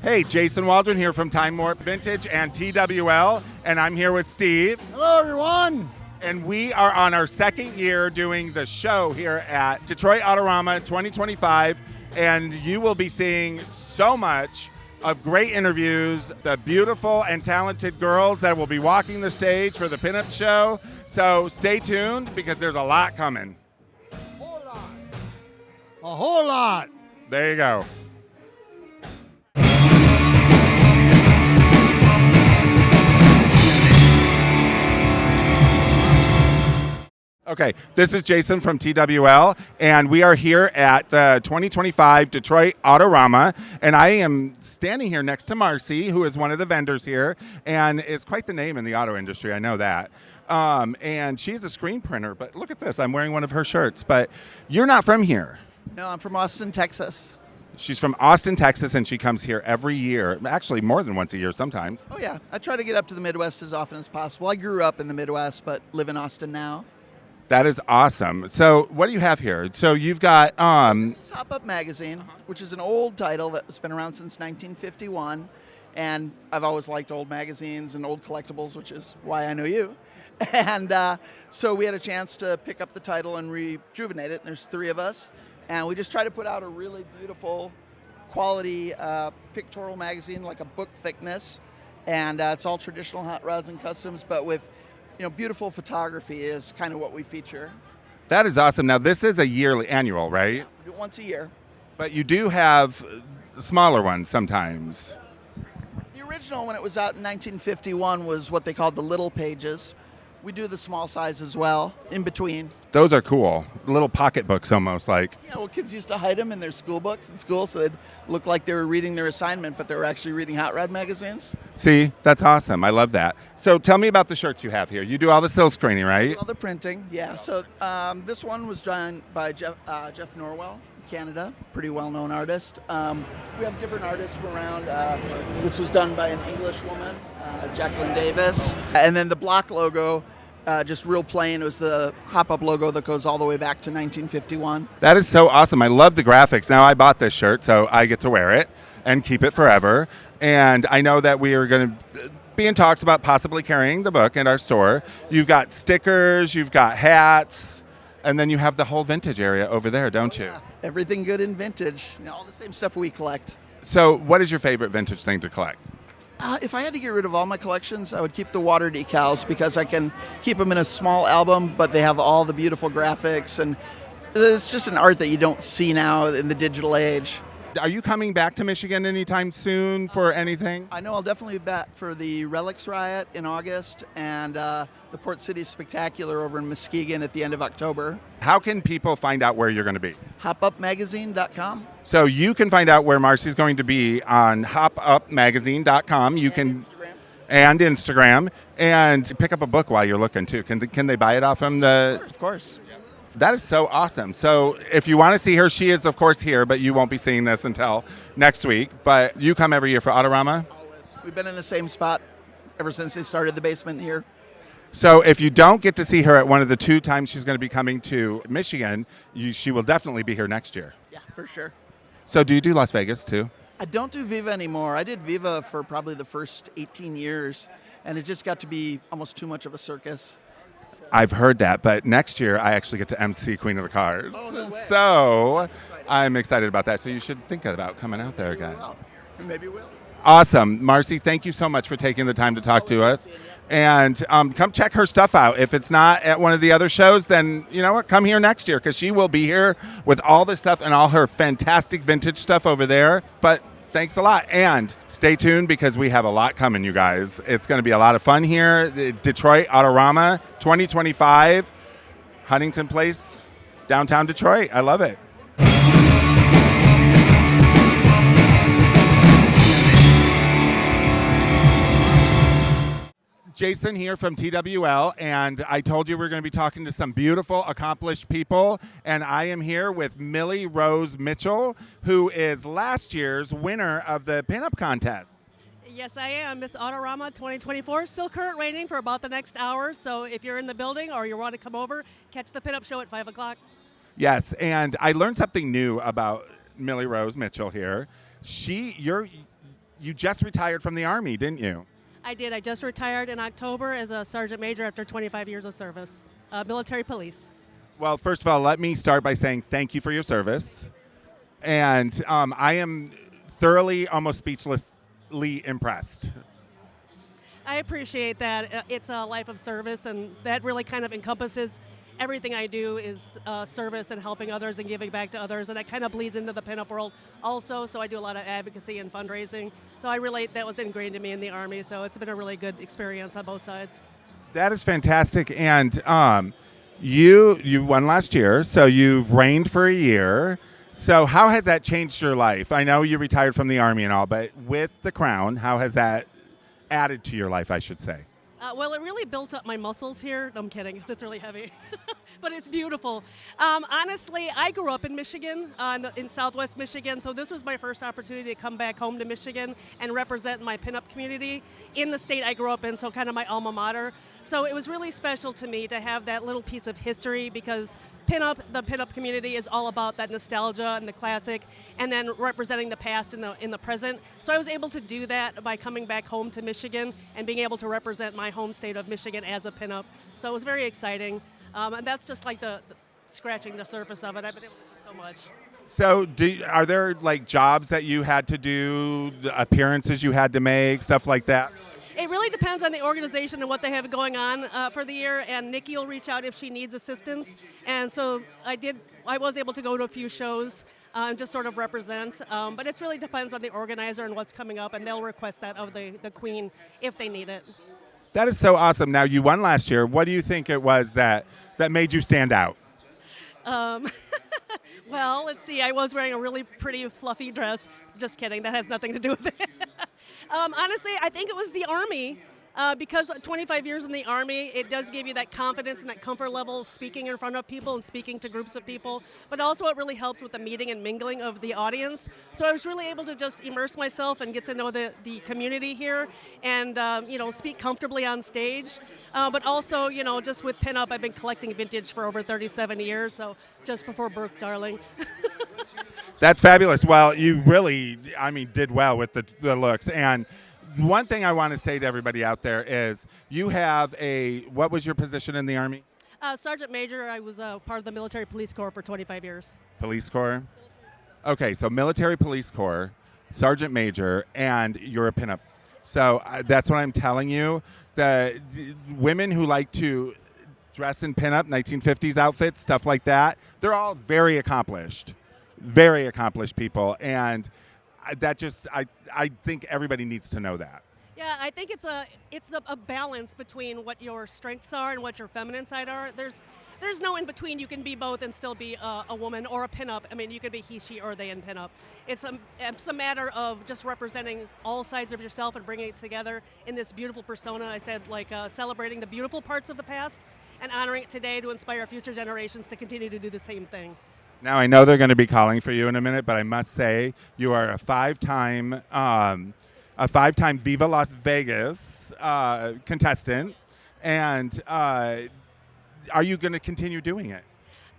Hey, Jason Waldron here from Time Warp Vintage and TWL, and I'm here with Steve. Hello, everyone. And we are on our second year doing the show here at Detroit Autorama 2025, and you will be seeing so much of great interviews, the beautiful and talented girls that will be walking the stage for the Pinup show. So stay tuned because there's a lot coming. A whole lot. There you go. Okay, this is Jason from TWL, and we are here at the 2025 Detroit Autorama, and I am standing here next to Marcy, who is one of the vendors here, and is quite the name in the auto industry, I know that. And she's a screen printer, but look at this, I'm wearing one of her shirts, but you're not from here. No, I'm from Austin, Texas. She's from Austin, Texas, and she comes here every year, actually more than once a year sometimes. Oh yeah, I try to get up to the Midwest as often as possible. I grew up in the Midwest, but live in Austin now. That is awesome. So what do you have here? So you've got... This is Hop Up Magazine, which is an old title that's been around since 1951. And I've always liked old magazines and old collectibles, which is why I know you. And so we had a chance to pick up the title and rejuvenate it. And there's 3 of us. And we just try to put out a really beautiful quality pictorial magazine, like a book thickness. And it's all traditional hot rods and customs, but with beautiful photography is kind of what we feature. That is awesome. Now, this is a annual, right? Yeah, we do it once a year. But you do have smaller ones sometimes. The original, when it was out in 1951, was what they called the little pages. We do the small size as well, in between. Those are cool. Little pocket books almost like. Yeah, well, kids used to hide them in their school books in school so they'd look like they were reading their assignment, but they were actually reading hot rod magazines. See, that's awesome. I love that. So tell me about the shirts you have here. You do all the silk screening, right? All the printing, yeah. So this one was done by Jeff Norwell, Canada, pretty well-known artist. We have different artists around. This was done by an English woman, Jacqueline Davis. And then the block logo, just real plain. It was the Hop-Up logo that goes all the way back to 1951. That is so awesome. I love the graphics. Now, I bought this shirt, so I get to wear it and keep it forever. And I know that we are going to be in talks about possibly carrying the book in our store. You've got stickers, you've got hats, and then you have the whole vintage area over there, don't you? Yeah. Everything good in vintage. All the same stuff we collect. So what is your favorite vintage thing to collect? If I had to get rid of all my collections, I would keep the water decals because I can keep them in a small album, but they have all the beautiful graphics, and it's just an art that you don't see now in the digital age. Are you coming back to Michigan anytime soon for anything? I know I'll definitely be back for the Relics Riot in August and the Port City Spectacular over in Muskegon at the end of October. How can people find out where you're going to be? HopUpMagazine.com. So you can find out where Marcy's going to be on HopUpMagazine.com. You can Instagram. And Instagram, and pick up a book while you're looking too. Can they buy it off from the? Of course. That is so awesome. So if you want to see her, she is, of course, here, but you won't be seeing this until next week. But you come every year for Autorama? Always. We've been in the same spot ever since they started the basement here. So if you don't get to see her at one of the 2 times she's going to be coming to Michigan, she will definitely be here next year. Yeah, for sure. So do you do Las Vegas, too? I don't do Viva anymore. I did Viva for probably the first 18 years, and it just got to be almost too much of a circus. I've heard that, but next year I actually get to MC Queen of the Cars. Oh, no way. So I'm excited about that. So you should think about coming out there again. Well, maybe we'll. Awesome. Marcy, thank you so much for taking the time to talk to us. And come check her stuff out. If it's not at one of the other shows, then you know what? Come here next year because she will be here with all the stuff and all her fantastic vintage stuff over there. But thanks a lot. And stay tuned because we have a lot coming, you guys. It's going to be a lot of fun here. The Detroit Autorama 2025, Huntington Place, downtown Detroit. I love it. Jason here from TWL, and I told you we're going to be talking to some beautiful, accomplished people, and I am here with Millie Rose Mitchell, who is last year's winner of the Pinup contest. Yes, I am. Miss Autorama 2024. Still current rating for about the next hour, so if you're in the building or you want to come over, catch the Pinup show at 5 o'clock. Yes, and I learned something new about Millie Rose Mitchell here. you just retired from the Army, didn't you? I did. I just retired in October as a sergeant major after 25 years of service. Military police. Well, first of all, let me start by saying thank you for your service. And I am thoroughly, almost speechlessly impressed. I appreciate that. It's a life of service, and that really kind of encompasses everything I do is service and helping others and giving back to others, and that kind of bleeds into the pinup world also. So I do a lot of advocacy and fundraising. So I relate, that was ingrained in me in the Army, so it's been a really good experience on both sides. That is fantastic. And you won last year, so you've reigned for a year. So how has that changed your life? I know you retired from the Army and all, but with the crown, how has that added to your life, I should say? Well, it really built up my muscles here. No, I'm kidding, 'cause it's really heavy. But it's beautiful. Honestly, I grew up in Michigan, in Southwest Michigan, so this was my first opportunity to come back home to Michigan and represent my pinup community in the state I grew up in, so kind of my alma mater. So it was really special to me to have that little piece of history, because the pinup community is all about that nostalgia and the classic, and then representing the past in the present. So I was able to do that by coming back home to Michigan and being able to represent my home state of Michigan as a pinup. So it was very exciting, and that's just like the scratching the surface of it. I've been able to do so much. So are there like jobs that you had to do, appearances you had to make, stuff like that? It really depends on the organization and what they have going on for the year, and Nikki will reach out if she needs assistance. And so I was able to go to a few shows and just sort of represent, but it really depends on the organizer and what's coming up, and they'll request that of the Queen if they need it. That is so awesome. Now, you won last year. What do you think it was that made you stand out? Well, let's see. I was wearing a really pretty fluffy dress. Just kidding. That has nothing to do with it. Honestly, I think it was the Army. Because 25 years in the Army, it does give you that confidence and that comfort level speaking in front of people and speaking to groups of people. But also it really helps with the meeting and mingling of the audience. So I was really able to just immerse myself and get to know the community here and, speak comfortably on stage. But also, just with pinup, I've been collecting vintage for over 37 years. So just before birth, darling. That's fabulous. Well, you really, did well with the looks. And one thing I want to say to everybody out there is you have what was your position in the Army? Sergeant Major. I was part of the Military Police Corps for 25 years. Police Corps? Okay, so Military Police Corps, Sergeant Major, and you're a pinup. So that's what I'm telling you. The women who like to dress in pinup, 1950s outfits, stuff like that, they're all very accomplished people. And I think everybody needs to know that. Yeah, I think it's a balance between what your strengths are and what your feminine side are. There's no in between. You can be both and still be a woman or a pinup. You could be he, she, or they in pinup. It's a matter of just representing all sides of yourself and bringing it together in this beautiful persona. I said, celebrating the beautiful parts of the past and honoring it today to inspire future generations to continue to do the same thing. Now, I know they're going to be calling for you in a minute, but I must say you are a five-time Viva Las Vegas contestant, and are you going to continue doing it?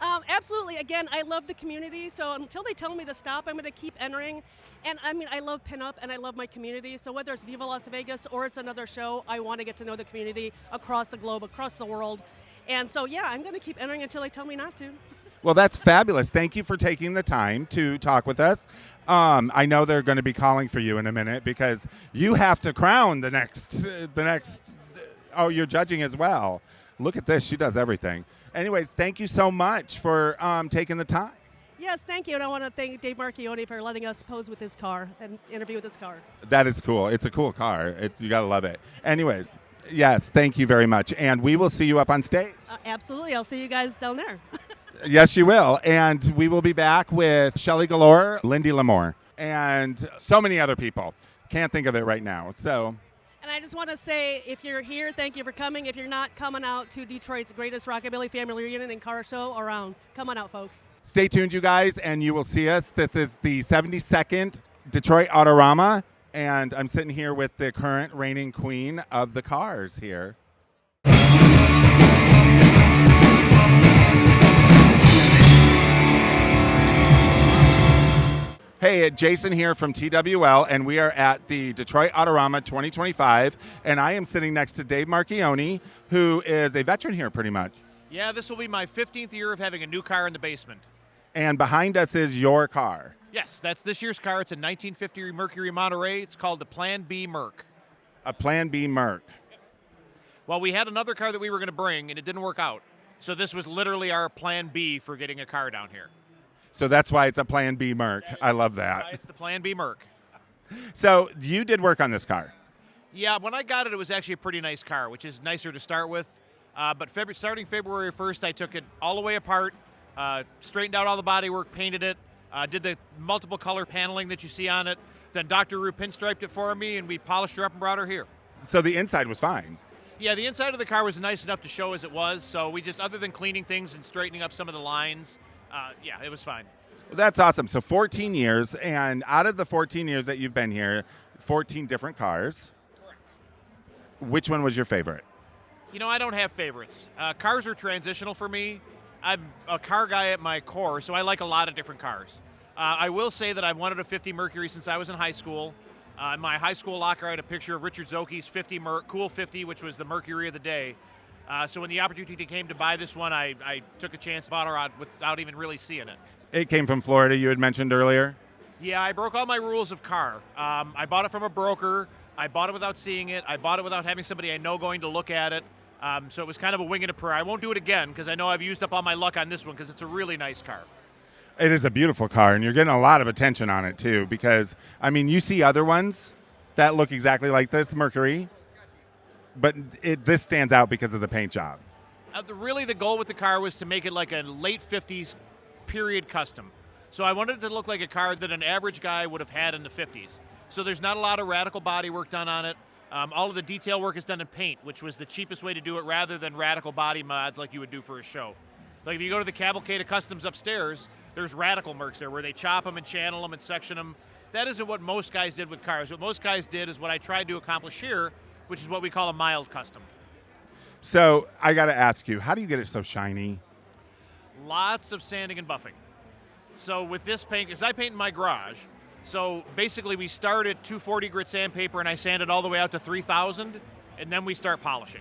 Absolutely. Again, I love the community, so until they tell me to stop, I'm going to keep entering. And I love pinup and I love my community, so whether it's Viva Las Vegas or it's another show, I want to get to know the community across the globe, across the world. And so, yeah, I'm going to keep entering until they tell me not to. Well, that's fabulous. Thank you for taking the time to talk with us. I know they're going to be calling for you in a minute because you have to crown the next. Oh, you're judging as well. Look at this. She does everything. Anyways, thank you so much for taking the time. Yes, thank you. And I want to thank Dave Marchione for letting us pose with his car and interview with his car. That is cool. It's a cool car. You got to love it. Anyways, yes, thank you very much. And we will see you up on stage. Absolutely. I'll see you guys down there. Yes, you will. And we will be back with Shelly Galore, Lindy LaMore, and so many other people. Can't think of it right now. And I just want to say, if you're here, thank you for coming. If you're not, coming out to Detroit's greatest rockabilly family reunion and car show around. Come on out, folks. Stay tuned, you guys, and you will see us. This is the 72nd Detroit Autorama, and I'm sitting here with the current reigning queen of the cars here. Hey, Jason here from TWL, and we are at the Detroit Autorama 2025, and I am sitting next to Dave Marchione, who is a veteran here pretty much. Yeah, this will be my 15th year of having a new car in the basement. And behind us is your car. Yes, that's this year's car. It's a 1950 Mercury Monterey. It's called the Plan B Merc. A Plan B Merc. Well, we had another car that we were going to bring, and it didn't work out. So this was literally our Plan B for getting a car down here. So that's why it's a Plan B Merc. I love that. It's the Plan B Merc. So you did work on this car. Yeah, when I got it, it was actually a pretty nice car, which is nicer to start with. But starting February 1st, I took it all the way apart, straightened out all the bodywork, painted it, did the multiple color paneling that you see on it. Then Dr. Rue pinstriped it for me, and we polished her up and brought her here. So the inside was fine. Yeah, the inside of the car was nice enough to show as it was. So we just, other than cleaning things and straightening up some of the lines, yeah, it was fine. Well, that's awesome. So 14 years, and out of the 14 years that you've been here, 14 different cars. Correct. Which one was your favorite? You know, I don't have favorites. Cars are transitional for me. I'm a car guy at my core, so I like a lot of different cars. I will say that I've wanted a 50 Mercury since I was in high school. In my high school locker, I had a picture of Richard Zoke's 50 Cool 50, which was the Mercury of the day. So when the opportunity came to buy this one, I took a chance, bought her out without even really seeing it. It came from Florida, you had mentioned earlier. Yeah, I broke all my rules of car. I bought it from a broker. I bought it without seeing it. I bought it without having somebody I know going to look at it. So it was kind of a wing and a prayer. I won't do it again because I know I've used up all my luck on this one because it's a really nice car. It is a beautiful car, and you're getting a lot of attention on it, too, because, I mean, you see other ones that look exactly like this Mercury, but this stands out because of the paint job. Really, the goal with the car was to make it like a late 50s period custom. So I wanted it to look like a car that an average guy would have had in the 50s. So there's not a lot of radical body work done on it. All of the detail work is done in paint, which was the cheapest way to do it rather than radical body mods like you would do for a show. Like if you go to the Cavalcade of Customs upstairs, there's radical Mercs there where they chop them and channel them and section them. That isn't what most guys did with cars. What most guys did is what I tried to accomplish here, which is what we call a mild custom. So I got to ask you, how do you get it so shiny? Lots of sanding and buffing. So with this paint, because I paint in my garage, so basically we start at 240 grit sandpaper and I sand it all the way out to 3,000, and then we start polishing.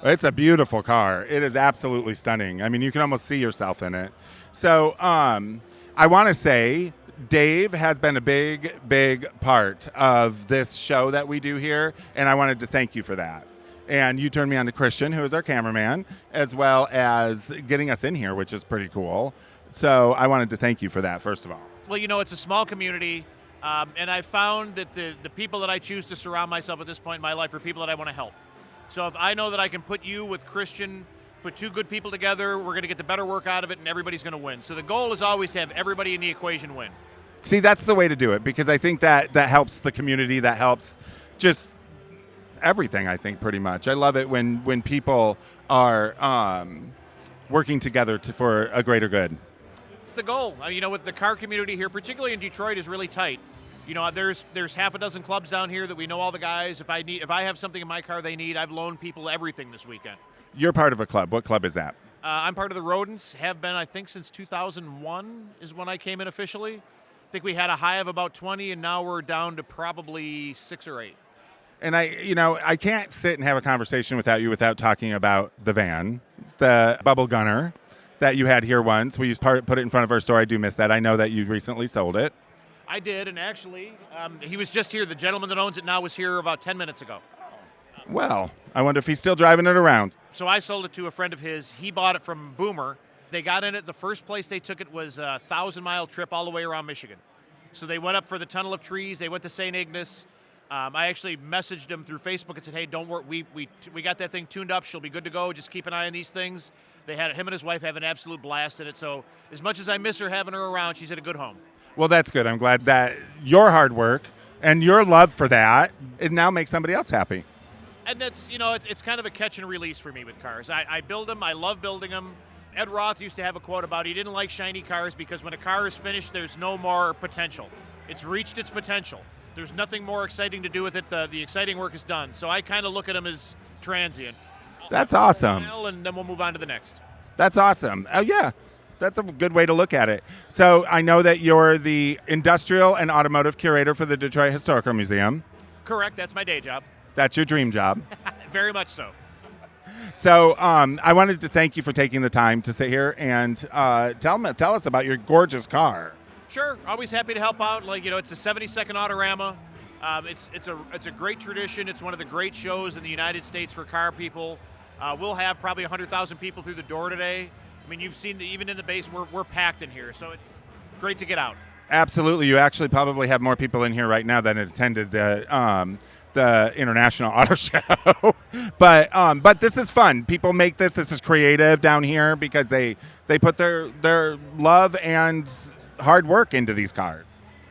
It's a beautiful car. It is absolutely stunning. I mean, you can almost see yourself in it. So I want to say Dave has been a big, big part of this show that we do here, and I wanted to thank you for that. And you turned me on to Christian, who is our cameraman, as well as getting us in here, which is pretty cool. So I wanted to thank you for that, first of all. Well, you know, it's a small community, and I found that the people that I choose to surround myself at this point in my life are people that I want to help. So if I know that I can put you with Christian, put two good people together, we're going to get the better work out of it, and everybody's going to win. So the goal is always to have everybody in the equation win. See, that's the way to do it, because I think that helps the community, that helps just everything, I think, pretty much. I love it when people are working together for a greater good. It's the goal. You know, with the car community here, particularly in Detroit, is really tight. You know, there's half a dozen clubs down here that we know all the guys. If I have something in my car they need, I've loaned people everything this weekend. You're part of a club. What club is that? I'm part of the Rodents. Have been, I think, since 2001 is when I came in officially. I think we had a high of about 20, and now we're down to probably 6 or 8. And I can't sit and have a conversation without talking about the van, the Bubble Gunner that you had here once. We used to put it in front of our store. I do miss that. I know that you recently sold it. I did, and actually, he was just here. The gentleman that owns it now was here about 10 minutes ago. Well, I wonder if he's still driving it around. So I sold it to a friend of his. He bought it from Boomer. They got in it. The first place they took it was a 1,000-mile trip all the way around Michigan. So they went up for the Tunnel of Trees. They went to St. Ignace. I actually messaged him through Facebook and said, hey, don't worry. We got that thing tuned up. She'll be good to go. Just keep an eye on these things. Him and his wife have an absolute blast in it. So as much as I miss her having her around, she's at a good home. Well, that's good. I'm glad that your hard work and your love for that, it now makes somebody else happy. And that's, you know, it's kind of a catch and release for me with cars. I build them. I love building them. Ed Roth used to have a quote about he didn't like shiny cars because when a car is finished, there's no more potential. It's reached its potential. There's nothing more exciting to do with it. The exciting work is done. So I kind of look at them as transient. That's awesome. And then we'll move on to the next. That's awesome. Oh, yeah. That's a good way to look at it. So I know that you're the industrial and automotive curator for the Detroit Historical Museum. Correct. That's my day job. That's your dream job. Very much so. So I wanted to thank you for taking the time to sit here and tell us about your gorgeous car. Sure. Always happy to help out. Like, it's a 72nd Autorama. It's a great tradition. It's one of the great shows in the United States for car people. We'll have probably 100,000 people through the door today. I mean, you've seen even in the base, we're packed in here, so it's great to get out. Absolutely. You actually probably have more people in here right now than attended the International Auto Show. But this is fun. People make this. This is creative down here because they put their love and hard work into these cars.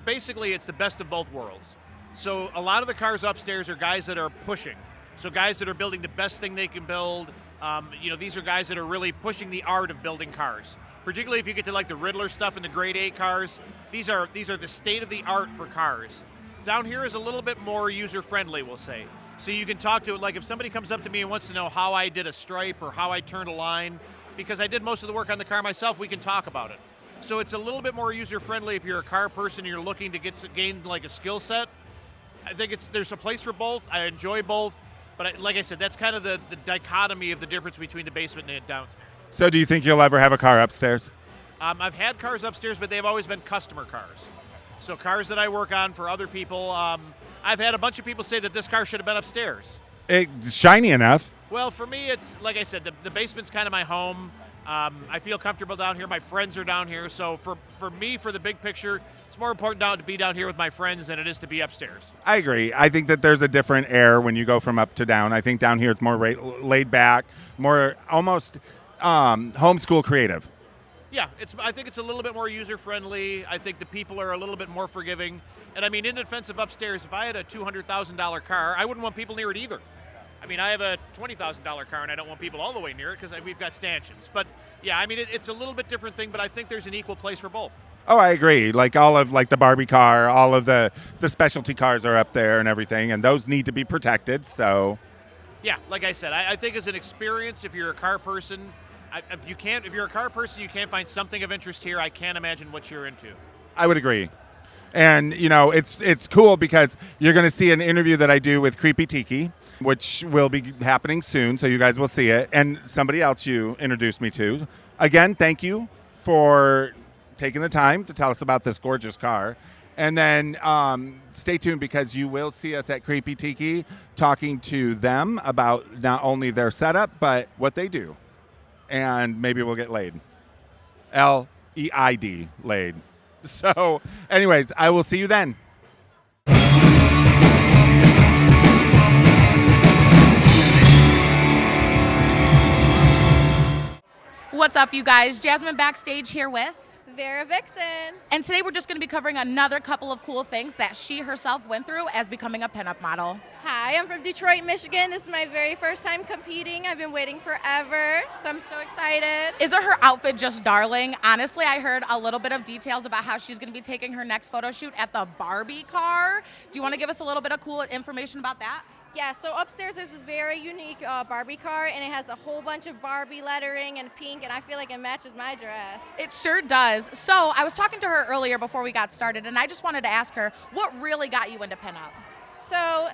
Basically, it's the best of both worlds. So a lot of the cars upstairs are guys that are pushing. So guys that are building the best thing they can build. These are guys that are really pushing the art of building cars. Particularly if you get to like the Riddler stuff and the Grade A cars. These are the state of the art for cars. Down here is a little bit more user friendly, we'll say. So you can talk to it, like if somebody comes up to me and wants to know how I did a stripe or how I turned a line, because I did most of the work on the car myself, we can talk about it. So it's a little bit more user friendly if you're a car person and you're looking to gain like a skill set. I think there's a place for both. I enjoy both. But like I said, that's kind of the dichotomy of the difference between the basement and downstairs. So do you think you'll ever have a car upstairs? I've had cars upstairs, but they've always been customer cars. So cars that I work on for other people. I've had a bunch of people say that this car should have been upstairs. It's shiny enough. Well, for me, it's like I said, the basement's kind of my home. I feel comfortable down here. My friends are down here. So for me, for the big picture, it's more important to be down here with my friends than it is to be upstairs. I agree. I think that there's a different air when you go from up to down. I think down here it's more laid back, more almost homeschool creative. Yeah, I think it's a little bit more user-friendly. I think the people are a little bit more forgiving. And I mean, in defense of upstairs, if I had a $200,000 car, I wouldn't want people near it either. I mean, I have a $20,000 car, and I don't want people all the way near it because we've got stanchions. But yeah, I mean, it's a little bit different thing, but I think there's an equal place for both. Oh, I agree. Like all of the Barbie car, all of the specialty cars are up there and everything, and those need to be protected. So, yeah, like I said, I think as an experience, if you're a car person, if you're a car person, you can't find something of interest here. I can't imagine what you're into. I would agree. And it's cool because you're going to see an interview that I do with Creepy Tiki, which will be happening soon, so you guys will see it. And somebody else you introduced me to. Again, thank you for taking the time to tell us about this gorgeous car. And then stay tuned because you will see us at Creepy Tiki talking to them about not only their setup, but what they do. And maybe we'll get laid. L-E-I-D, laid. So, anyways, I will see you then. What's up, you guys? Jasmine Backstage here with Vera Vixen. And today we're just going to be covering another couple of cool things that she herself went through as becoming a pinup model. Hi, I'm from Detroit, Michigan. This is my very first time competing. I've been waiting forever, so I'm so excited. Isn't her outfit just darling? Honestly, I heard a little bit of details about how she's going to be taking her next photo shoot at the Barbie car. Do you want to give us a little bit of cool information about that? Yeah, so upstairs there's this very unique Barbie car, and it has a whole bunch of Barbie lettering and pink, and I feel like it matches my dress. It sure does. So I was talking to her earlier before we got started, and I just wanted to ask her, what really got you into pinup? So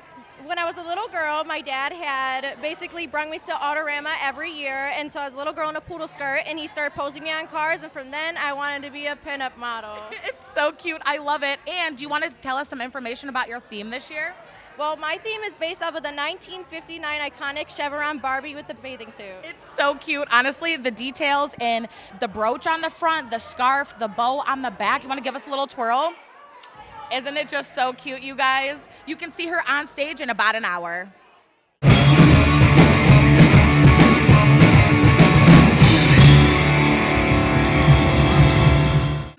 when I was a little girl, my dad had basically brought me to Autorama every year, and so I was a little girl in a poodle skirt, and he started posing me on cars, and from then I wanted to be a pinup model. It's so cute. I love it. And do you want to tell us some information about your theme this year? Well, my theme is based off of the 1959 iconic Chevron Barbie with the bathing suit. It's so cute. Honestly, the details in the brooch on the front, the scarf, the bow on the back. You want to give us a little twirl? Isn't it just so cute, you guys? You can see her on stage in about an hour.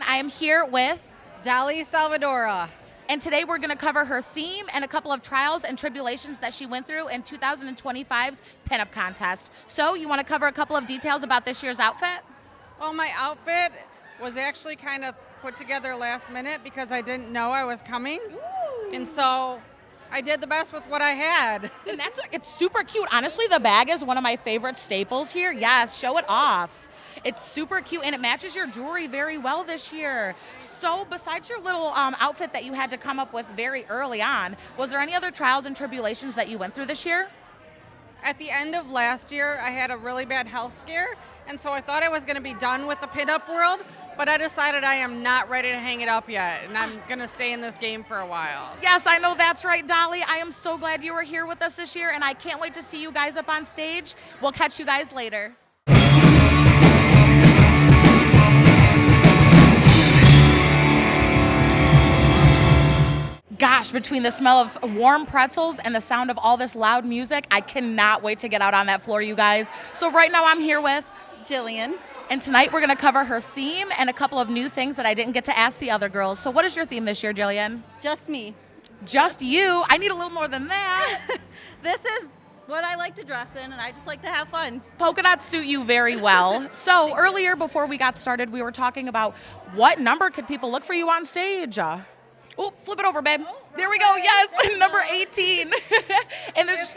I am here with Dolly Salvadora. And today we're going to cover her theme and a couple of trials and tribulations that she went through in 2025's pinup contest. So you want to cover a couple of details about this year's outfit? Well, my outfit was actually kind of put together last minute because I didn't know I was coming. Ooh. And so I did the best with what I had. And it's super cute. Honestly, the bag is one of my favorite staples here. Yes, show it off. It's super cute, and it matches your jewelry very well this year. So besides your little outfit that you had to come up with very early on, was there any other trials and tribulations that you went through this year? At the end of last year, I had a really bad health scare, and so I thought I was going to be done with the pinup world, but I decided I am not ready to hang it up yet, and I'm going to stay in this game for a while. Yes, I know that's right, Dolly. I am so glad you were here with us this year, and I can't wait to see you guys up on stage. We'll catch you guys later. Gosh, between the smell of warm pretzels and the sound of all this loud music, I cannot wait to get out on that floor, you guys. So right now I'm here with Jillian. And tonight we're gonna cover her theme and a couple of new things that I didn't get to ask the other girls. So what is your theme this year, Jillian? Just me. Just you? I need a little more than that. This is what I like to dress in, and I just like to have fun. Polka dots suit you very well. So earlier, before we got started, we were talking about what number could people look for you on stage? Oh, flip it over, babe. There we go. Yes, number 18. And there's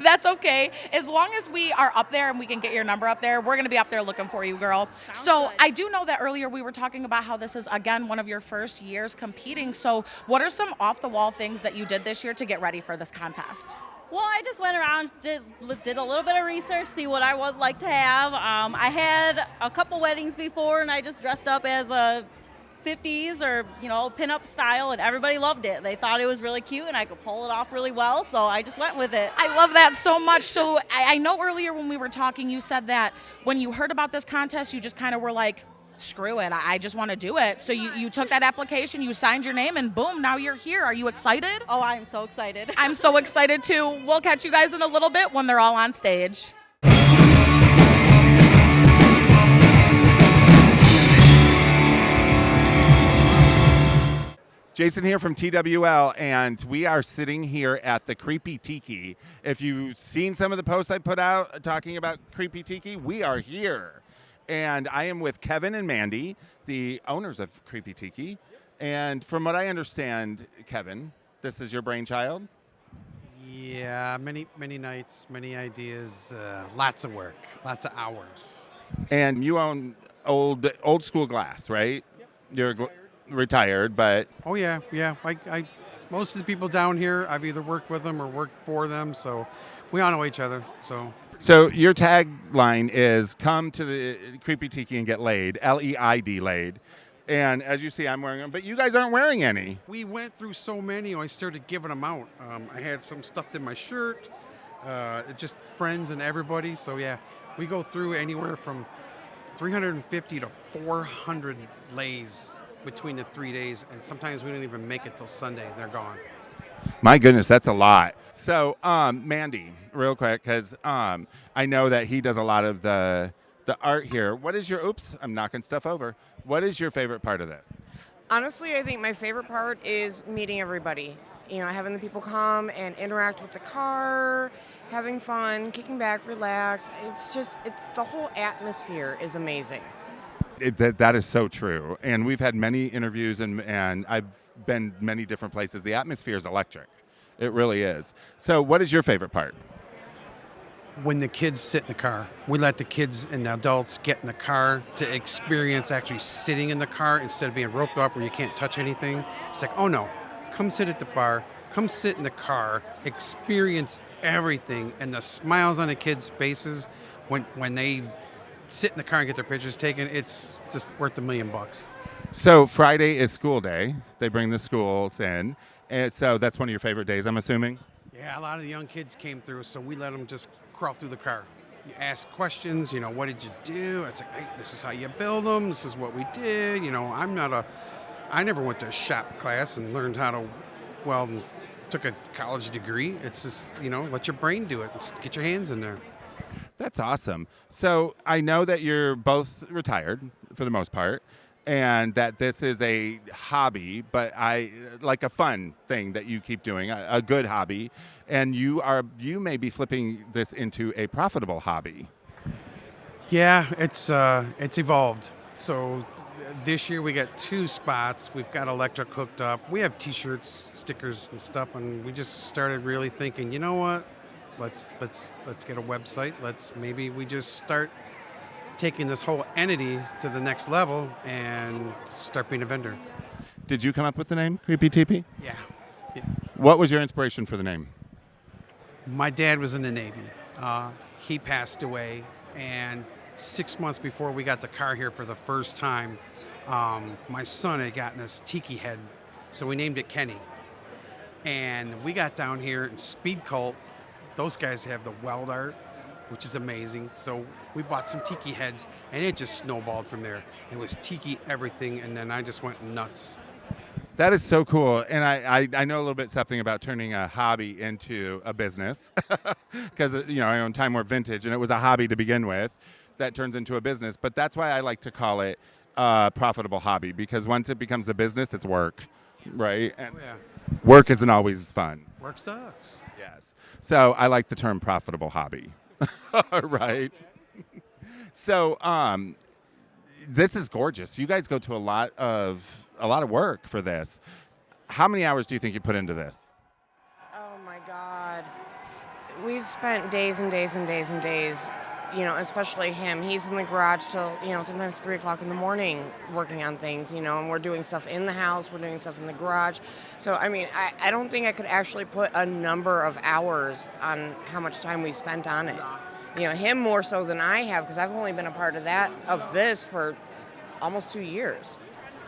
that's okay. As long as we are up there and we can get your number up there, we're going to be up there looking for you, girl. So I do know that earlier we were talking about how this is, again, one of your first years competing. So what are some off-the-wall things that you did this year to get ready for this contest? Well, I just went around, did a little bit of research, see what I would like to have. I had a couple weddings before, and I just dressed up as a 50s or, pinup style, and everybody loved it. They thought it was really cute, and I could pull it off really well, so I just went with it. I love that so much. So I know earlier when we were talking, you said that when you heard about this contest, you just kind of were like, screw it, I just want to do it. So you took that application, you signed your name, and boom, now you're here. Are you excited? Oh, I'm so excited. I'm so excited too. We'll catch you guys in a little bit when they're all on stage. Jason here from TWL, and we are sitting here at the Creepy Tiki. If you've seen some of the posts I put out talking about Creepy Tiki, we are here. And I am with Kevin and Mandy, the owners of Creepy Tiki. And from what I understand, Kevin, this is your brainchild? Yeah, many nights, many ideas, lots of work, lots of hours. And you own old school glass, right? Yep. You're retired, but Oh yeah. I most of the people down here, I've either worked with them or worked for them, so we all know each other. so your tagline is "Come to the Creepy Tiki and get laid," LEID laid. And as you see, I'm wearing them, but you guys aren't wearing any. We went through so many, I started giving them out. I had some stuffed in my shirt, just friends and everybody. So yeah, we go through anywhere from 350 to 400 lays between the 3 days, and sometimes we don't even make it till Sunday. They're gone. My goodness, that's a lot. So, Mandy, real quick, because I know that he does a lot of the art here. What is your, oops, I'm knocking stuff over. What is your favorite part of this? Honestly, I think my favorite part is meeting everybody. Having the people come and interact with the car, having fun, kicking back, relax. It's the whole atmosphere is amazing. That is so true. And we've had many interviews, and I've been many different places. The atmosphere is electric. It really is. So what is your favorite part? When the kids sit in the car, we let the kids and the adults get in the car to experience actually sitting in the car instead of being roped up where you can't touch anything. It's like, oh no, come sit at the bar, come sit in the car, experience everything, and the smiles on the kids' faces when they sit in the car and get their pictures taken, it's just worth $1 million. So Friday is school day. They bring the schools in. And so that's one of your favorite days, I'm assuming? Yeah, a lot of the young kids came through, so we let them just crawl through the car. You ask questions, what did you do? It's like, hey, this is how you build them. This is what we did. I never went to a shop class and learned how to, took a college degree. It's just, let your brain do it. Get your hands in there. That's awesome. So I know that you're both retired for the most part, and that this is a hobby, but like a fun thing that you keep doing, a good hobby, and you may be flipping this into a profitable hobby. Yeah, it's evolved. So this year we got 2 spots. We've got electric hooked up. We have T-shirts, stickers, and stuff, and we just started really thinking, you know what? Let's get a website. Maybe we just start taking this whole entity to the next level and start being a vendor. Did you come up with the name Creepy Tiki? Yeah. What was your inspiration for the name? My dad was in the Navy. He passed away, and 6 months before we got the car here for the first time, my son had gotten this tiki head, so we named it Kenny. And we got down here in Speed Cult. Those guys have the weld art, which is amazing. So we bought some tiki heads, and it just snowballed from there. It was tiki everything, and then I just went nuts. That is so cool. And I know a little bit something about turning a hobby into a business because, I own Time Warp Vintage, and it was a hobby to begin with that turns into a business. But that's why I like to call it a profitable hobby, because once it becomes a business, it's work, right? And work isn't always fun. Work sucks. Yes. So I like the term profitable hobby, right? So this is gorgeous. You guys go to a lot of work for this. How many hours do you think you put into this? Oh my God. We've spent days and days and days and days, especially him. He's in the garage till, sometimes 3 o'clock in the morning working on things, and we're doing stuff in the house, we're doing stuff in the garage. So, I don't think I could actually put a number of hours on how much time we spent on it. Him more so than I have, because I've only been a part of this for almost 2 years.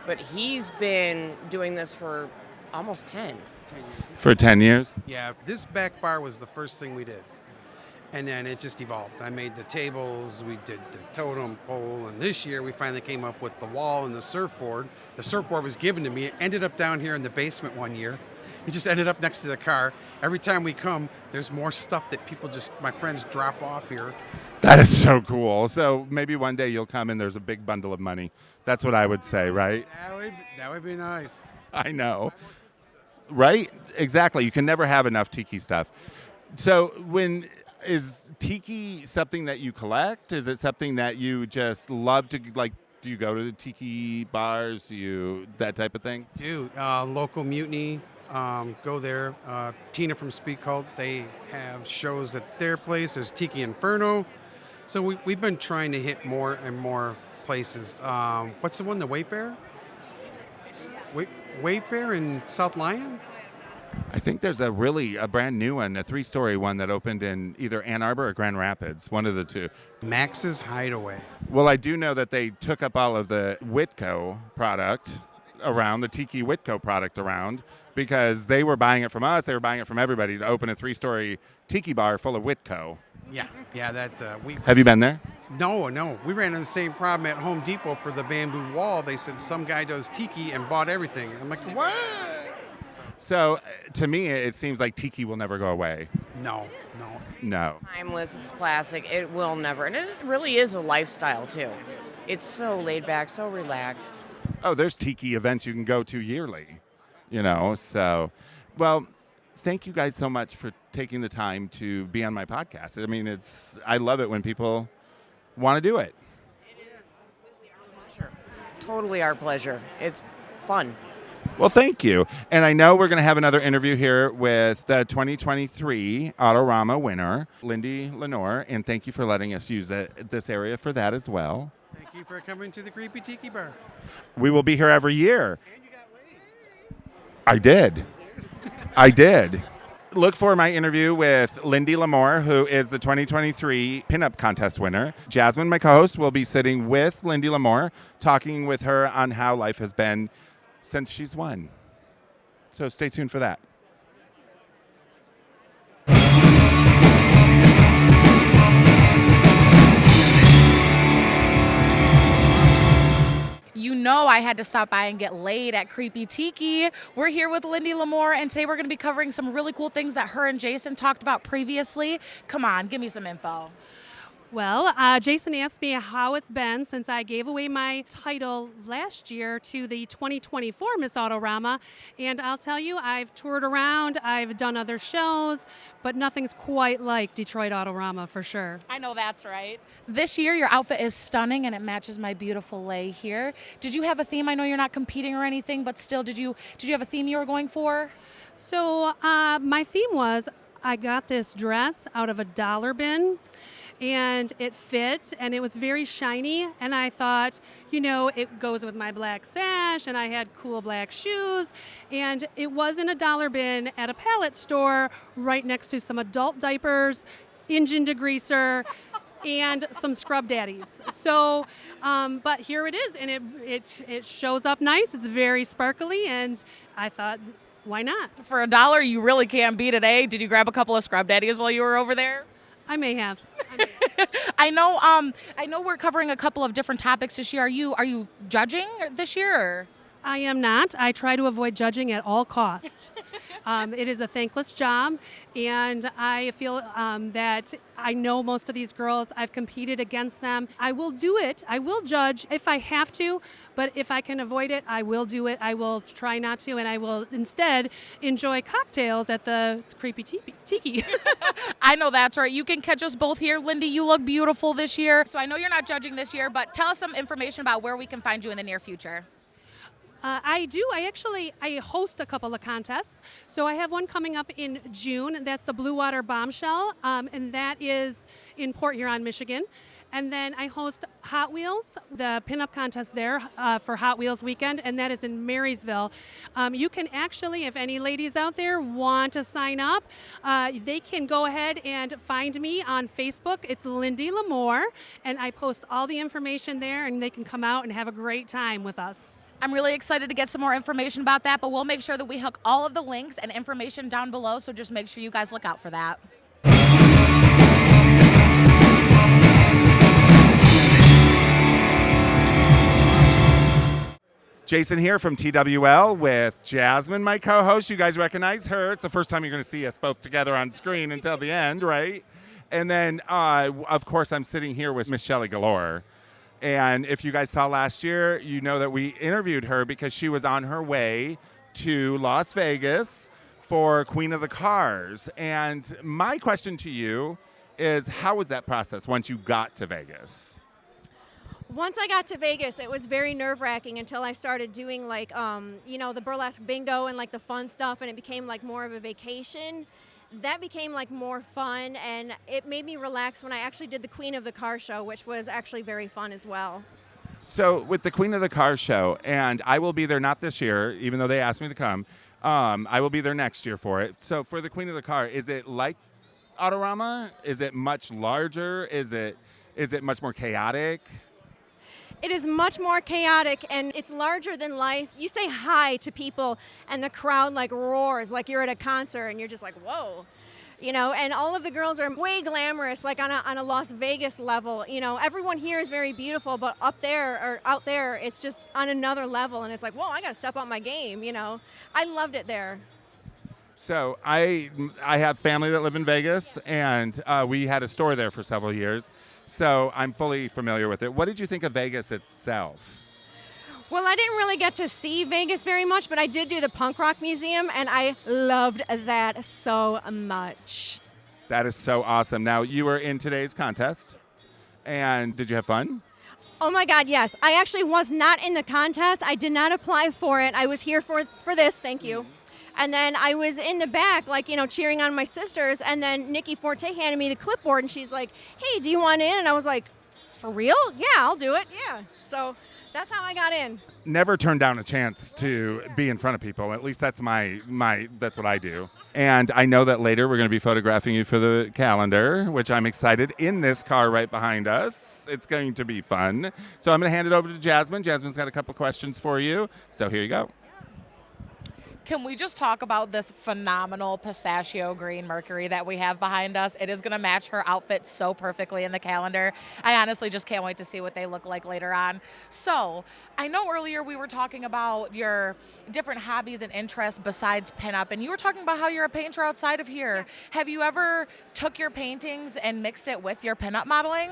But he's been doing this for almost 10. For 10 years? Yeah, this back bar was the first thing we did. And then it just evolved. I made the tables, we did the totem pole, and this year we finally came up with the wall and the surfboard. The surfboard was given to me. It ended up down here in the basement one year. It just ended up next to the car. Every time we come, there's more stuff that my friends drop off here. That is so cool. So maybe one day you'll come and there's a big bundle of money. That's what I would say, right? That would be nice. I know. Right? Exactly. You can never have enough tiki stuff. So is tiki something that you collect? Is it something that you just love to, like, do you go to the tiki bars? That type of thing? Local Mutiny, go there. Tina from Speed Cult, they have shows at their place. There's Tiki Inferno. So we've been trying to hit more and more places. What's the one, the Wayfair? Wayfair in South Lyon? I think there's a brand new one, a 3-story one that opened in either Ann Arbor or Grand Rapids, one of the two. Max's Hideaway. Well, I do know that they took up all of the Whitco product around, the Tiki Whitco product around, because they were buying it from us, they were buying it from everybody to open a 3-story Tiki bar full of Whitco. Yeah, Have you been there? No. We ran into the same problem at Home Depot for the bamboo wall. They said some guy does Tiki and bought everything. I'm like, what? So, to me, it seems like Tiki will never go away. No. Timeless, it's classic, it will never. And it really is a lifestyle, too. It's so laid back, so relaxed. Oh, there's Tiki events you can go to yearly, so. Well, thank you guys so much for taking the time to be on my podcast. I mean, I love it when people want to do it. It is completely our pleasure. Totally our pleasure. It's fun. Well, thank you. And I know we're going to have another interview here with the 2023 Autorama winner, Lindy LaMore, and thank you for letting us use this area for that as well. Thank you for coming to the Creepy Tiki Bar. We will be here every year. And you got laid. I did. Look for my interview with Lindy LaMore, who is the 2023 Pinup Contest winner. Jasmine, my co-host, will be sitting with Lindy LaMore, talking with her on how life has been since she's won. So stay tuned for that. I had to stop by and get laid at Creepy Tiki. We're here with Lindy LaMore, and today we're going to be covering some really cool things that her and Jason talked about previously. Come on, give me some info. Well, Jason asked me how it's been since I gave away my title last year to the 2024 Miss Autorama. And I'll tell you, I've toured around, I've done other shows, but nothing's quite like Detroit Autorama for sure. I know that's right. This year, your outfit is stunning and it matches my beautiful lay here. Did you have a theme? I know you're not competing or anything, but still, did you have a theme you were going for? So my theme was I got this dress out of a dollar bin. and it fit, and it was very shiny, and I thought, you know, it goes with my black sash, and I had cool black shoes, and it was in a dollar bin at a pallet store right next to some adult diapers, engine degreaser, and some scrub daddies. So, but here it is, and it shows up nice. It's very sparkly, and I thought, why not? For $1, you really can't beat it, eh? Did you grab a couple of scrub daddies while you were over there? I may have. I know we're covering a couple of different topics this year. Are you judging this year? Or? I am not. I try to avoid judging at all costs. It is a thankless job, and I feel that I know most of these girls. I've competed against them. I will do it. I will judge if I have to, but if I can avoid it, I will do it. I will try not to, and I will instead enjoy cocktails at the Creepy Tiki. I know that's right. You can catch us both here. Lindy, you look beautiful this year. So I know you're not judging this year, but tell us some information about where we can find you in the near future. I do. I host a couple of contests. So I have one coming up in June. That's the Blue Water Bombshell, and that is in Port Huron, Michigan. And then I host Hot Wheels, the pinup contest there for Hot Wheels weekend, and that is in Marysville. You can actually, if any ladies out there want to sign up, they can go ahead and find me on Facebook. It's Lindy LaMore, and I post all the information there, and they can come out and have a great time with us. I'm really excited to get some more information about that, but we'll make sure that we hook all of the links and information down below, so just make sure you guys look out for that. Jason here from TWL with Jasmine, my co-host. You guys recognize her. It's the first time you're going to see us both together on screen until the end, right? And then, of course, I'm sitting here with Miss Shelly Galore. And if you guys saw last year, you know that we interviewed her because she was on her way to Las Vegas for Queen of the Cars. And my question to you is, how was that process once you got to Vegas? Once I got to Vegas, it was very nerve-wracking until I started doing like, the burlesque bingo and like the fun stuff, and it became like more of a vacation. That became like more fun, and it made me relax when I actually did the Queen of the Car show, which was actually very fun as well. So with the Queen of the Car show, and I will be there not this year, even though they asked me to come. I will be there next year for it. So for the Queen of the Car, is it like Autorama? Is it much larger? Is it much more chaotic? It is much more chaotic, and it's larger than life. You say hi to people, and the crowd like roars like you're at a concert, and you're just like, whoa. And all of the girls are way glamorous, like on a Las Vegas level. Everyone here is very beautiful, but up there or out there, it's just on another level, and it's like, whoa, I got to step up my game. I loved it there. So I have family that live in Vegas, and we had a store there for several years. So I'm fully familiar with it. What did you think of Vegas itself? Well, I didn't really get to see Vegas very much, but I did do the Punk Rock Museum, and I loved that so much. That is so awesome. Now, you were in today's contest, and did you have fun? Oh my God, yes. I actually was not in the contest. I did not apply for it. I was here for this, thank you. And then I was in the back, cheering on my sisters, and then Nikki Forte handed me the clipboard, and she's like, hey, do you want in? And I was like, for real? Yeah, I'll do it, yeah. So that's how I got in. Never turn down a chance to be in front of people. At least that's that's what I do. And I know that later we're going to be photographing you for the calendar, which I'm excited, in this car right behind us. It's going to be fun. So I'm going to hand it over to Jasmine. Jasmine's got a couple questions for you. So here you go. Can we just talk about this phenomenal pistachio green Mercury that we have behind us? It is going to match her outfit so perfectly in the calendar. I honestly just can't wait to see what they look like later on. So I know earlier we were talking about your different hobbies and interests besides pinup, and you were talking about how you're a painter outside of here. Have you ever took your paintings and mixed it with your pinup modeling?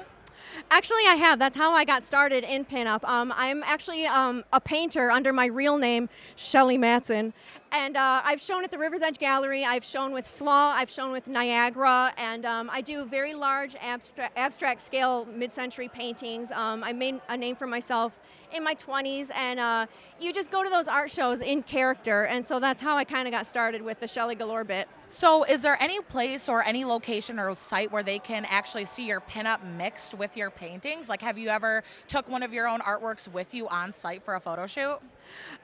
Actually, I have. That's how I got started in pinup. I'm actually a painter under my real name, Shelly Matson. And I've shown at the River's Edge Gallery. I've shown with Slaw. I've shown with Niagara. And I do very large abstract scale mid-century paintings. I made a name for myself in my 20s, and you just go to those art shows in character, and so that's how I kind of got started with the Shelly Galore bit. So is there any place or any location or site where they can actually see your pinup mixed with your paintings? Like, have you ever took one of your own artworks with you on site for a photo shoot?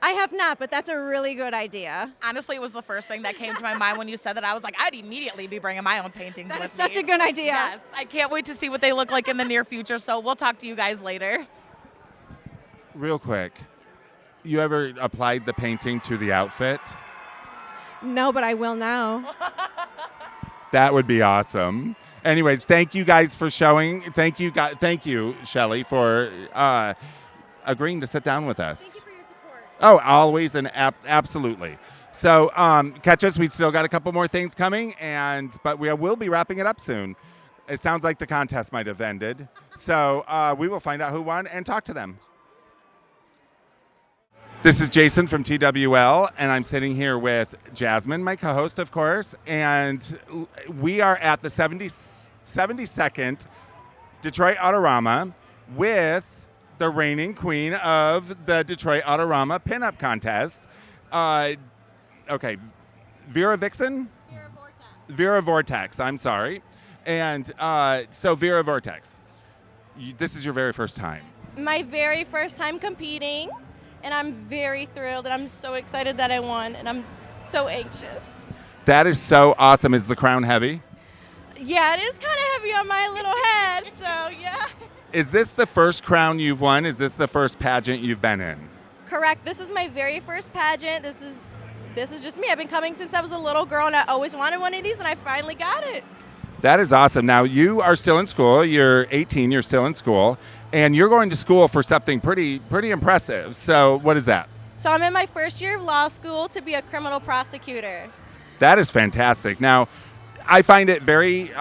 I have not, but that's a really good idea. Honestly, it was the first thing that came to my mind when you said that. I was like, I'd immediately be bringing my own paintings That with is me. such a good idea. Yes, I can't wait to see what they look like in the near future, so we'll talk to you guys later. Real quick, you ever applied the painting to the outfit? No, but I will now. That would be awesome. Anyways, thank you guys for showing. Thank you, Shelly, for agreeing to sit down with us. Thank you for your support. Oh, always and absolutely. So catch us. We've still got a couple more things coming, but we will be wrapping it up soon. It sounds like the contest might have ended. So we will find out who won and talk to them. This is Jason from TWL, and I'm sitting here with Jasmine, my co-host, of course, and we are at the 72nd Detroit Autorama with the reigning queen of the Detroit Autorama Pinup Contest. Okay, Vera Vixen? Vera Vortex, I'm sorry. And so Vera Vortex, this is your very first time. My very first time competing, and I'm very thrilled, and I'm so excited that I won, and I'm so anxious. That is so awesome. Is the crown heavy? Yeah, it is kind of heavy on my little head, so yeah. Is this the first crown you've won? Is this the first pageant you've been in? Correct. This is my very first pageant. This is just me. I've been coming since I was a little girl, and I always wanted one of these, and I finally got it. That is awesome. Now, you are still in school. You're 18. You're still in school. And you're going to school for something pretty impressive. So what is that? So I'm in my first year of law school to be a criminal prosecutor. That is fantastic. Now, I find it very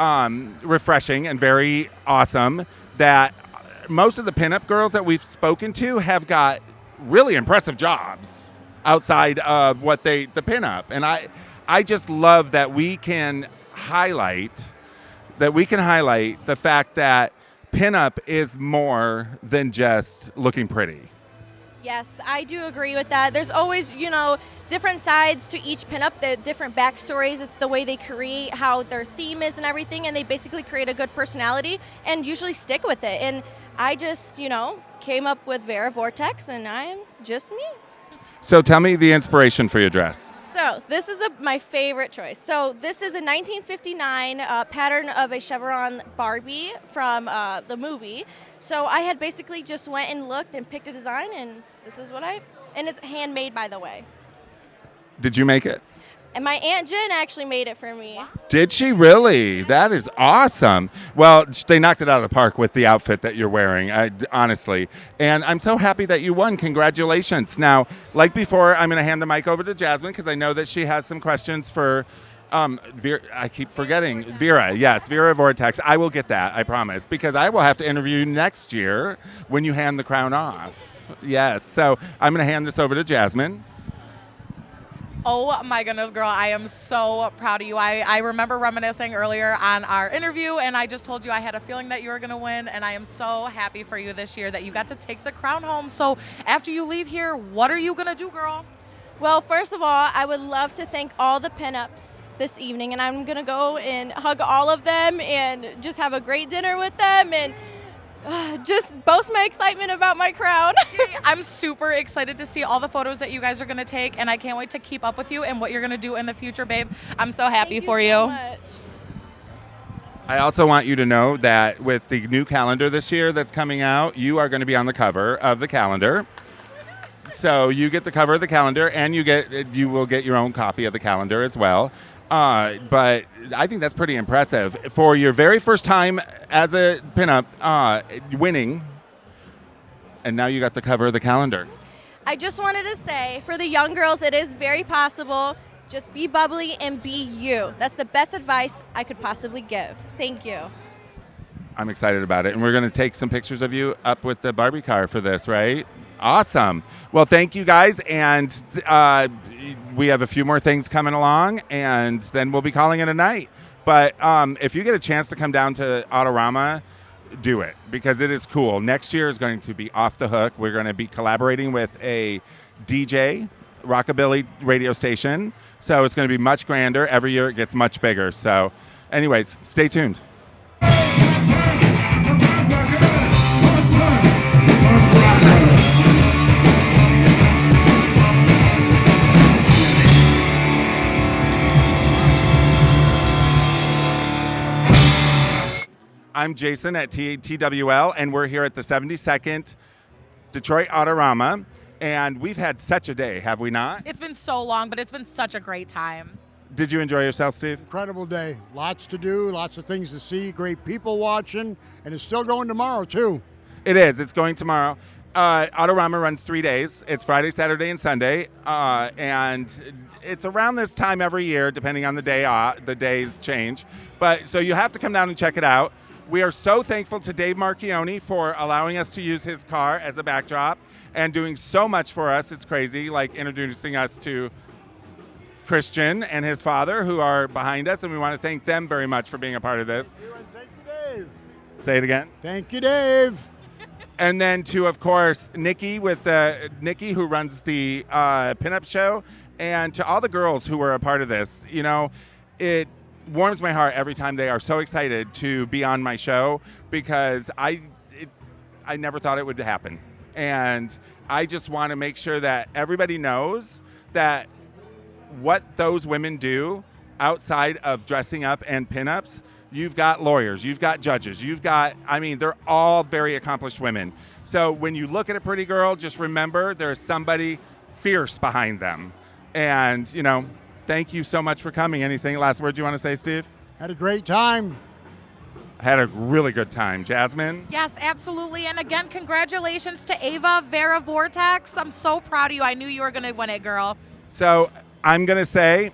refreshing and very awesome that most of the pinup girls that we've spoken to have got really impressive jobs outside of what the pinup. And I just love that we can highlight the fact that pinup is more than just looking pretty. Yes, I do agree with that. There's always, different sides to each pinup, the different backstories. It's the way they create, how their theme is and everything, and they basically create a good personality and usually stick with it. And I just, came up with Vera Vortex, and I'm just me. So tell me the inspiration for your dress. So this is my favorite choice. So this is a 1959 pattern of a chevron Barbie from the movie. So I had basically just went and looked and picked a design, and this is and it's handmade, by the way. Did you make it? And my Aunt Jen actually made it for me. Did she really? That is awesome. Well, they knocked it out of the park with the outfit that you're wearing, honestly. And I'm so happy that you won. Congratulations. Now, like before, I'm going to hand the mic over to Jasmine because I know that she has some questions for Vera. I keep forgetting. Vera, yes, Vera Vortex. I will get that, I promise, because I will have to interview you next year when you hand the crown off. Yes, so I'm going to hand this over to Jasmine. Oh my goodness, girl, I am so proud of you. I remember reminiscing earlier on our interview, and I just told you I had a feeling that you were going to win, and I am so happy for you this year that you got to take the crown home. So after you leave here, what are you going to do, girl? Well, first of all, I would love to thank all the pinups this evening, and I'm going to go and hug all of them and just have a great dinner with them and just boast my excitement about my crown. I'm super excited to see all the photos that you guys are going to take, and I can't wait to keep up with you and what you're going to do in the future, babe. I'm so happy for you. So much. I also want you to know that with the new calendar this year that's coming out, you are going to be on the cover of the calendar. So you get the cover of the calendar, and you will get your own copy of the calendar as well. But I think that's pretty impressive. For your very first time as a pinup, winning, and now you got the cover of the calendar. I just wanted to say, for the young girls, it is very possible. Just be bubbly and be you. That's the best advice I could possibly give. Thank you. I'm excited about it. And we're going to take some pictures of you up with the Barbie car for this, right? Awesome. Well, thank you guys. And we have a few more things coming along, and then we'll be calling it a night. But if you get a chance to come down to Autorama, do it because it is cool. Next year is going to be off the hook. We're going to be collaborating with a DJ rockabilly radio station. So it's going to be much grander. Every year it gets much bigger. So anyways, stay tuned. I'm Jason at TWL, and we're here at the 72nd Detroit Autorama, and we've had such a day, have we not? It's been so long, but it's been such a great time. Did you enjoy yourself, Steve? Incredible day. Lots to do, lots of things to see, great people watching, and it's still going tomorrow, too. It is. It's going tomorrow. Autorama runs 3 days. It's Friday, Saturday, and Sunday, and it's around this time every year, depending on the day. The days change, but so you have to come down and check it out. We are so thankful to Dave Marchione for allowing us to use his car as a backdrop and doing so much for us. It's crazy, like introducing us to Christian and his father, who are behind us, and we want to thank them very much for being a part of this. Thank you, Dave. Say it again. Thank you, Dave. And then to, of course, Nikki Nikki, who runs the Pinup show, and to all the girls who were a part of this. You know, it warms my heart every time they are so excited to be on my show because I never thought it would happen. And I just want to make sure that everybody knows that what those women do outside of dressing up and pinups, you've got lawyers, you've got judges, they're all very accomplished women. So when you look at a pretty girl, just remember there's somebody fierce behind them. And, you know, thank you so much for coming. Anything last words you want to say, Steve? Had a great time. Had a really good time. Jasmine? Yes, absolutely. And again, congratulations to Ava Vera Vortex. I'm so proud of you. I knew you were going to win it, girl. So I'm going to say,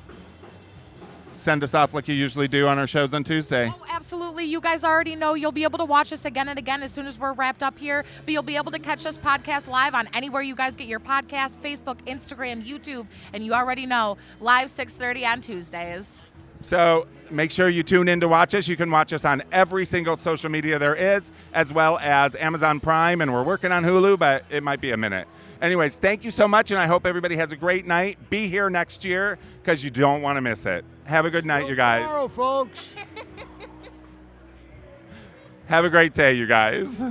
send us off like you usually do on our shows on Tuesday. Oh, absolutely. You guys already know you'll be able to watch us again and again as soon as we're wrapped up here. But you'll be able to catch this podcast live on anywhere you guys get your podcast, Facebook, Instagram, YouTube. And you already know, live 6:30 on Tuesdays. So make sure you tune in to watch us. You can watch us on every single social media there is, as well as Amazon Prime. And we're working on Hulu, but it might be a minute. Anyways, thank you so much, and I hope everybody has a great night. Be here next year because you don't want to miss it. Have a good night, you guys. Tomorrow, folks. Have a great day, you guys.